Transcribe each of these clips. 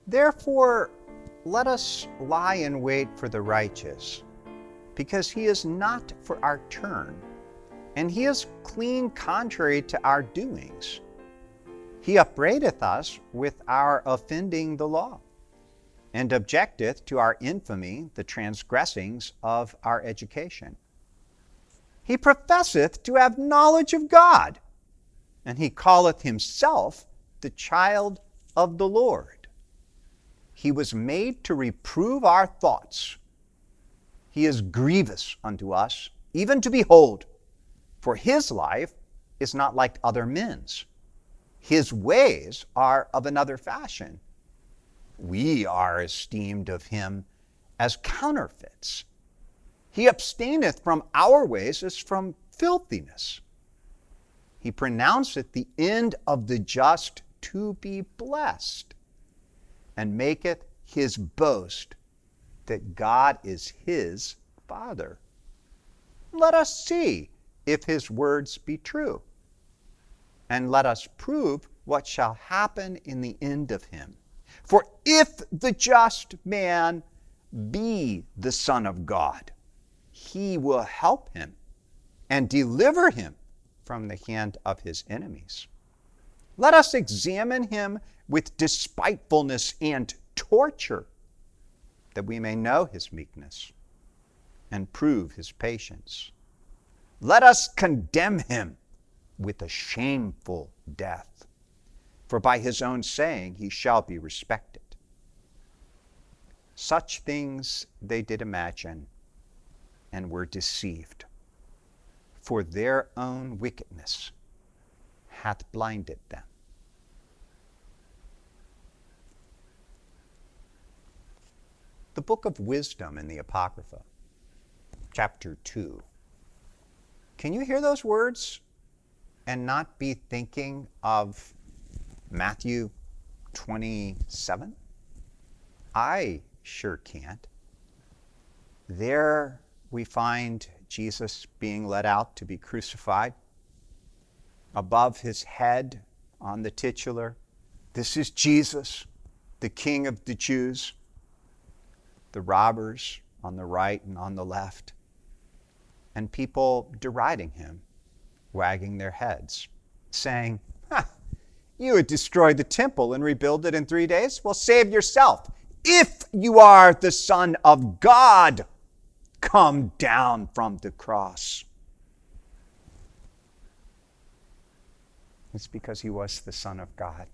Therefore, let us lie in wait for the righteous, because he is not for our turn, and he is clean contrary to our doings. He upbraideth us with our offending the law, and objecteth to our infamy the transgressings of our education. He professeth to have knowledge of God, and he calleth himself the child of the Lord. He was made to reprove our thoughts. He is grievous unto us, even to behold, for his life is not like other men's. His ways are of another fashion. We are esteemed of him as counterfeits. He abstaineth from our ways as from filthiness. He pronounceth the end of the just to be blessed, and maketh his boast that God is his Father. Let us see if his words be true, and let us prove what shall happen in the end of him. For if the just man be the Son of God, he will help him and deliver him from the hand of his enemies. Let us examine him with despitefulness and torture, that we may know his meekness and prove his patience. Let us condemn him with a shameful death, for by his own saying he shall be respected. Such things they did imagine, and were deceived, for their own wickedness hath blinded them. The book of wisdom in the Apocrypha, chapter 2. Can you hear those words and not be thinking of Matthew 27? I sure can't. There we find Jesus being led out to be crucified. Above his head on the titular, "This is Jesus, the King of the Jews." The robbers on the right and on the left, and people deriding him, wagging their heads, saying, "You would destroy the temple and rebuild it in 3 days? Well, save yourself. If you are the Son of God, come down from the cross." It's because he was the Son of God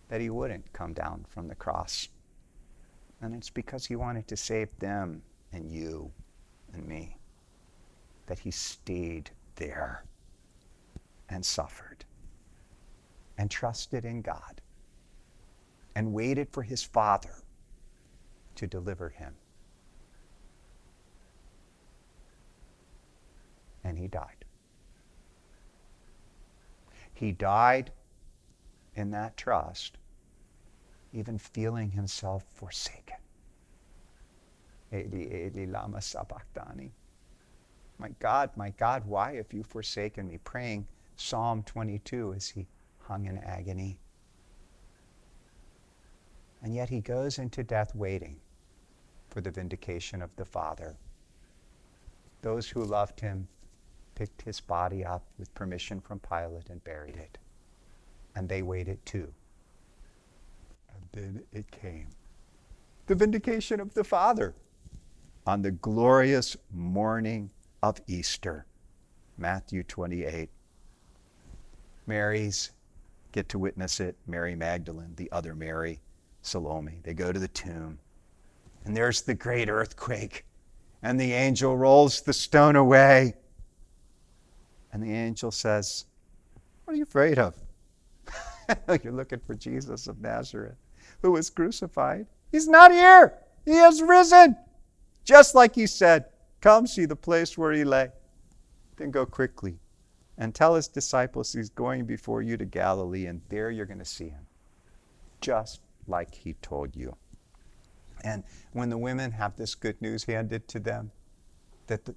that he wouldn't come down from the cross. And it's because he wanted to save them and you and me that he stayed there and suffered and trusted in God and waited for his Father to deliver him. And he died. He died in that trust, even feeling himself forsaken. Eli, Eli, lama sabachthani. My God, why have you forsaken me? Praying Psalm 22 as he hung in agony. And yet he goes into death waiting for the vindication of the Father. Those who loved him picked his body up with permission from Pilate and buried it. And they waited too. And then it came. The vindication of the Father on the glorious morning of Easter. Matthew 28. Marys get to witness it. Mary Magdalene, the other Mary, Salome. They go to the tomb. And there's the great earthquake. And the angel rolls the stone away. And the angel says, "What are you afraid of?" You're looking for Jesus of Nazareth, who was crucified. He's not here. He has risen. Just like he said, "Come see the place where he lay. Then go quickly and tell his disciples he's going before you to Galilee, and there you're going to see him." Just like he told you. And when the women have this good news handed to them, that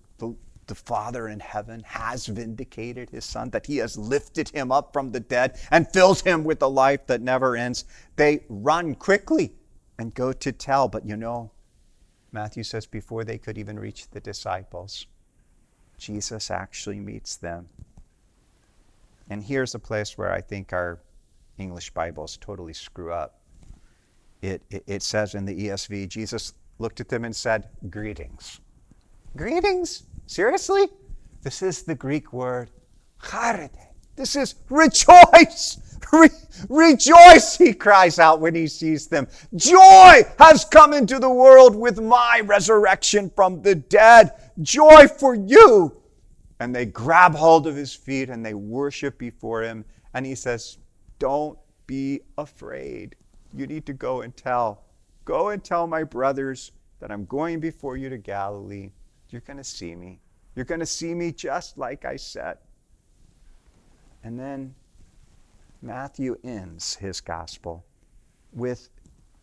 the Father in heaven has vindicated his Son, that he has lifted him up from the dead and filled him with the life that never ends. They run quickly and go to tell. But Matthew says before they could even reach the disciples, Jesus actually meets them. And here's a place where I think our English Bibles totally screw up. It says in the ESV, Jesus looked at them and said, greetings. Greetings? Seriously? This is the Greek word, charite. This is rejoice. Rejoice, he cries out when he sees them. Joy has come into the world with my resurrection from the dead. Joy for you. And they grab hold of his feet and they worship before him. And he says, don't be afraid. You need to go and tell. Go and tell my brothers that I'm going before you to Galilee. You're going to see me. You're going to see me just like I said. And then Matthew ends his gospel with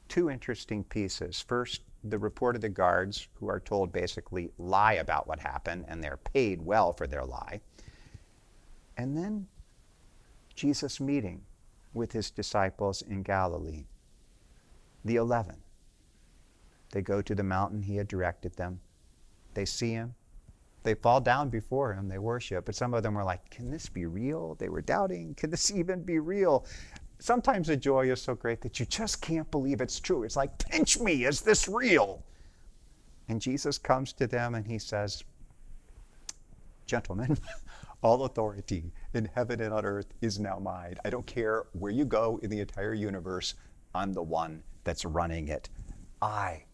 two interesting pieces. First, the report of the guards, who are told basically lie about what happened, and they're paid well for their lie. And then Jesus' meeting with his disciples in Galilee. The 11. They go to the mountain he had directed them. They see him. They fall down before him. They worship. But some of them were like, can this be real? They were doubting, can this even be real? Sometimes the joy is so great that you just can't believe it's true. It's like, pinch me, is this real? And Jesus comes to them and he says, gentlemen, all authority in heaven and on earth is now mine. I don't care where you go in the entire universe. I'm the one that's running it. I,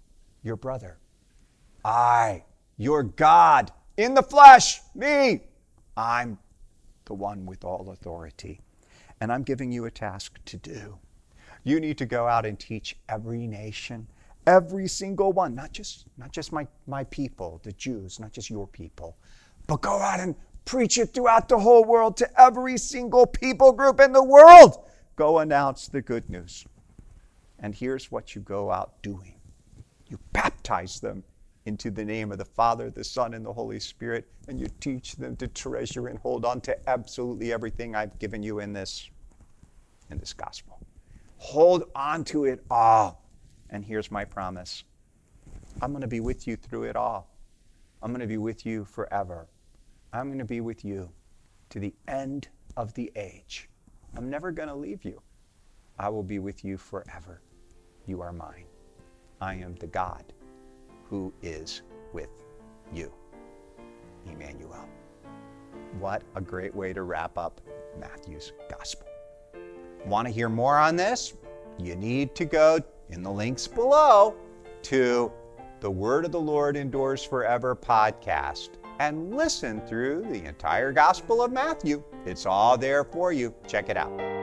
your brother. I, your God in the flesh, me. I'm the one with all authority. And I'm giving you a task to do. You need to go out and teach every nation, every single one, not just my people, the Jews, not just your people, but go out and preach it throughout the whole world to every single people group in the world. Go announce the good news. And here's what you go out doing. You baptize them into the name of the Father, the Son, and the Holy Spirit, and you teach them to treasure and hold on to absolutely everything I've given you in this gospel. Hold on to it all. And here's my promise. I'm going to be with you through it all. I'm going to be with you forever. I'm going to be with you to the end of the age. I'm never going to leave you. I will be with you forever. You are mine. I am the God who is with you. Emmanuel. What a great way to wrap up Matthew's gospel. Want to hear more on this? You need to go in the links below to the Word of the Lord Endures Forever podcast and listen through the entire Gospel of Matthew. It's all there for you. Check it out.